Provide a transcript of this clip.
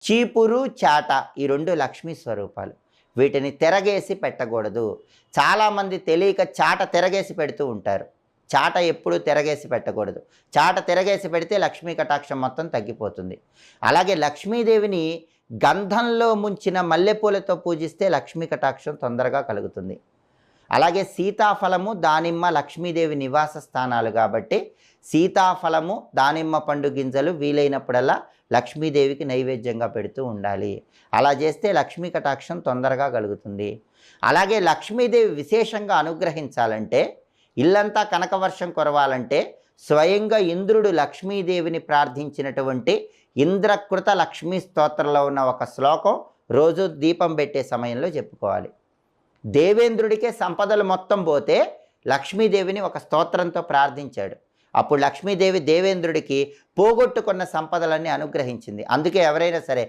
చీపురు చాట ఈ రెండు లక్ష్మీ స్వరూపాలు. వీటిని తిరగేసి పెట్టకూడదు. చాలామంది తెలియక చాట తిరగేసి పెడుతూ ఉంటారు. చాట ఎప్పుడూ తిరగేసి పెట్టకూడదు. చాట తిరగేసి పెడితే లక్ష్మీ కటాక్షం మొత్తం తగ్గిపోతుంది. అలాగే లక్ష్మీదేవిని గంధంలో ముంచిన మల్లెపూలతో పూజిస్తే లక్ష్మీ కటాక్షం తొందరగా కలుగుతుంది. అలాగే సీతాఫలము, దానిమ్మ లక్ష్మీదేవి నివాస స్థానాలు కాబట్టి సీతాఫలము, దానిమ్మ పండు గింజలు వీలైనప్పుడల్లా లక్ష్మీదేవికి నైవేద్యంగా పెడుతూ ఉండాలి. అలా చేస్తే లక్ష్మీ కటాక్షం తొందరగా కలుగుతుంది. అలాగే లక్ష్మీదేవి విశేషంగా అనుగ్రహించాలంటే, ఇల్లంతా కనకవర్షం కురవాలంటే స్వయంగా ఇంద్రుడు లక్ష్మీదేవిని ప్రార్థించినటువంటి ఇంద్రకృత లక్ష్మీ స్తోత్రంలో ఉన్న ఒక శ్లోకం రోజు దీపం పెట్టే సమయంలో చెప్పుకోవాలి. దేవేంద్రుడికే సంపదలు మొత్తం పోతే లక్ష్మీదేవిని ఒక స్తోత్రంతో ప్రార్థించాడు. అప్పుడు లక్ష్మీదేవి దేవేంద్రుడికి పోగొట్టుకున్న సంపదలన్నీ అనుగ్రహించింది. అందుకే ఎవరైనా సరే